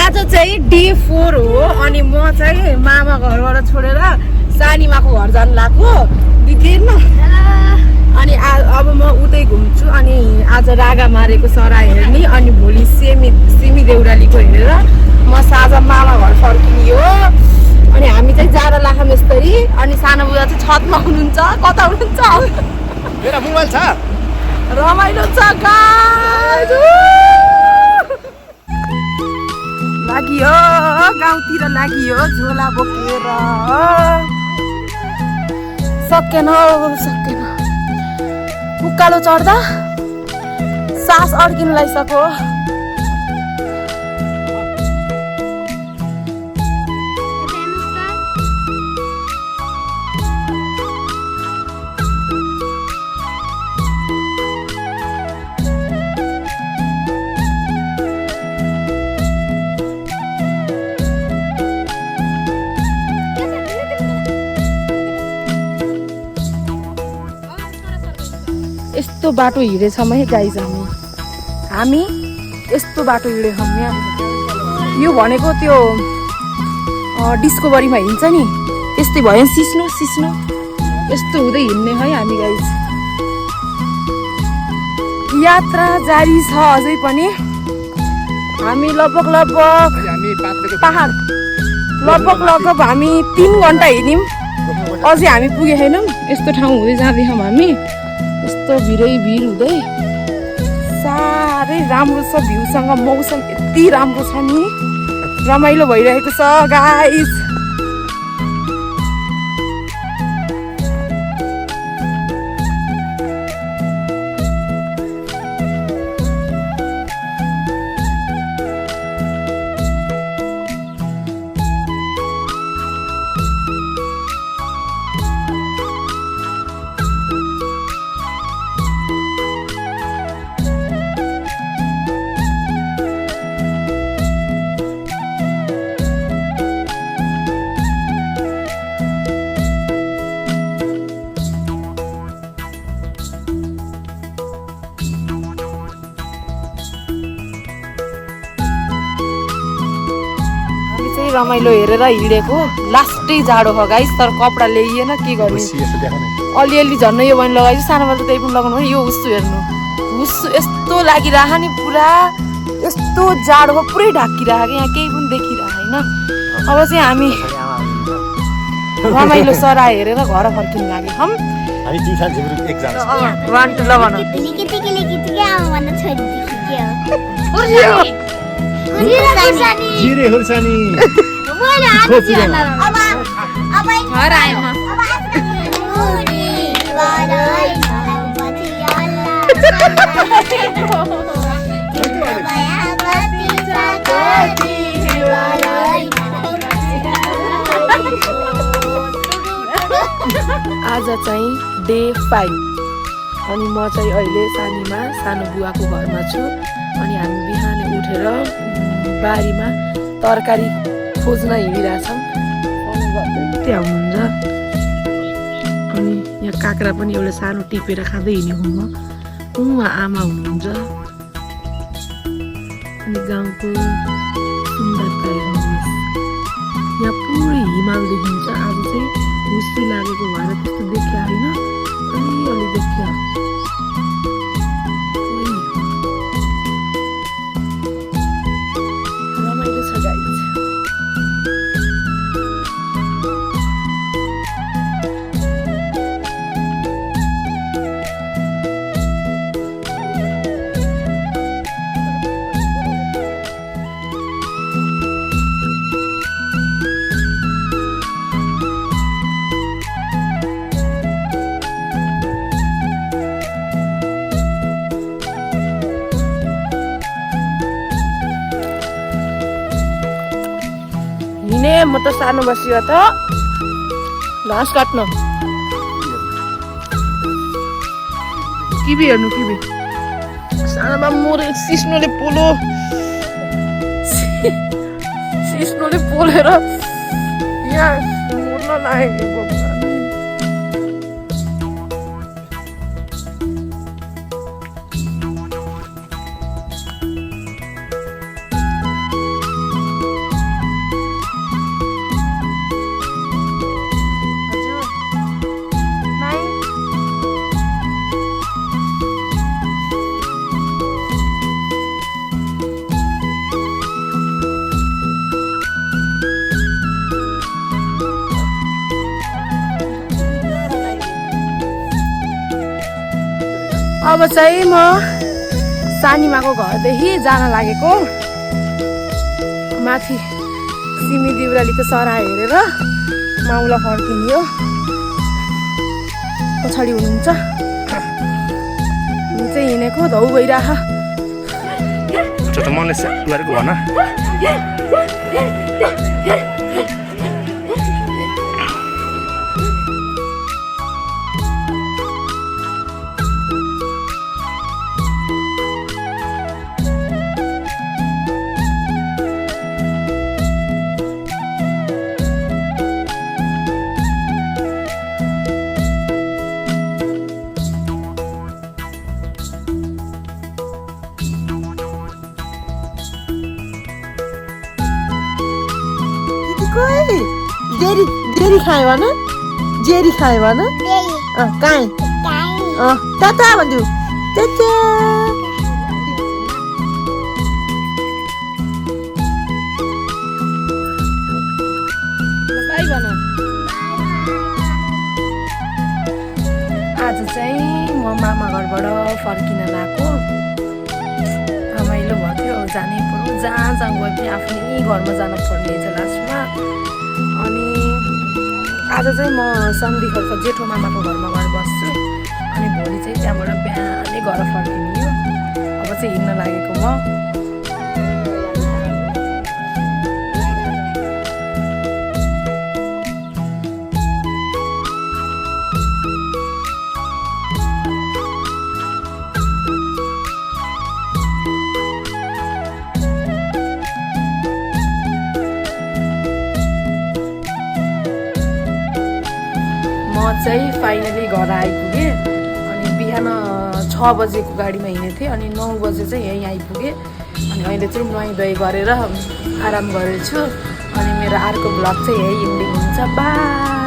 आज चाहिँ डे 4 हो अनि म चाहिँ मामा घरबाट छोडेर सानीमाको घर जान लाग्यो दिदीन अनि अब म उतै घुम्छु अनि आज रागा मारेको सरा हेर्ने अनि भोलि सिमी देउरालीको हेरेर म साझा मामा घर फर्किने हो अनि हामी चाहिँ जाडो लाखम यस्तरी अनि सानो बुढा चाहिँ छतमा हुनुहुन्छ कता हुनुहुन्छ मेरा मोबाइल छ रमाइलो छ गाइस लागियो गाउँतिर लागियो झोला बोकेर सकेन उकालो चढ्दा सास अड्किन लागिसक्यो यस्तो बाटो हिँडेछौँ है गाइज हामी यस्तो बाटो हिँडेछौँ यहाँ यो भनेको त्यो डिस्कभरीमा हिँड्छ नि त्यस्तै भयो सिस्नो यस्तो हुँदै हिँड्ने है हामी गाइज यात्रा जारी छ अझै पनि हामी लगभग पहाड लगभग हामी 3 घन्टा हिँड्यौँ अझै हामी पुगेको छैनौँ यस्तो ठाउँ हुँदै जाँदैछौँ हामी यस्तो भिरै भिड हुँदै साह्रै राम्रो छ भ्यूसँग मौसम यति राम्रो छ नि रमाइलो भइरहेको छ गाइस रमाइलो हेरेर हिँडेको लास्टै जाडो हो गाइस तर कपडा ल्याइएन के गर्ने अलिअलि झन्नै यो पनि लगाइछु सानोमा त त्यही पनि लगाउनु यो हुस्सु हेर्नु हुस्सु यस्तो लागिरह नि पुरा यस्तो जाडो हो पुरै ढाकिरहेको यहाँ केही पनि देखिरह होइन अब चाहिँ हामी रमाइलो सरा हेरेर घर फर्किन लाग्यो हम हामी ट्युसन जिब्रु एकजना वान टु लभन जिरे हुर्सानी घर आएँ म आज चाहिँ डे 5 अनि म चाहिँ अहिले सानो बुवाको घरमा छु अनि हामी बिहानै उठेर बारीमा तरकारी खोज्न हिँडिरहेछौँ त्यहाँ हुनुहुन्छ अनि यहाँ काँक्रा पनि एउटा सानो टिपेर खाँदै हिँडेको म उहाँ आमा हुनुहुन्छ अनि गाउँको सुन्दरता हेर्नुहोस् यहाँ पुरै हिमाल देखिन्छ आज चाहिँ हुस्सी लागेको भएर त्यस्तो देखिया होइन अलि देखिया रमाइलो छ गाइस म त सानो बसियो त घाँस काट्न किबी हेर्नु किबी सानोमा मोरे सिस्नोले पोलेर यहाँ मर्न लागेको अब चाहिँ म सानीमाको घरदेखि जान लागेको माथि सिमी देउरालीको सरा हेरेर माउला फर्किने हो पछाडि हुनुहुन्छ म चाहिँ हिँडेको धौ भइरह त मनले गरेको भन जेरी खाए भन जेरी खाए भन काई टाटा भन्छु टाटा बाई भन आज चाहिँ म मामा घरबाट फर्किन लागेको रमाइलो भयो थियो जानै पर्यो जहाँ गए पनि आफ्नै घरमा जानु पर्ने छ लास्टमा अनि आज चाहिँ म सन्धिखरको जेठो मामाको घरमा गएर बस्छु अनि भोलि चाहिँ त्यहाँबाट बिहानै घर फर्किने हो अब चाहिँ हिँड्न लागेको म चाहिँ फाइनली घर आइपुगेँ अनि बिहान 6 बजेको गाडीमा हिँडेको थिएँ अनि 9 बजे चाहिँ यहीँ आइपुगेँ अनि अहिले चाहिँ नुहाइधुवाइ गरेर आराम गरेछु अनि मेरो अर्को भ्लग चाहिँ यही इन्डिङ हुन्छ बाई।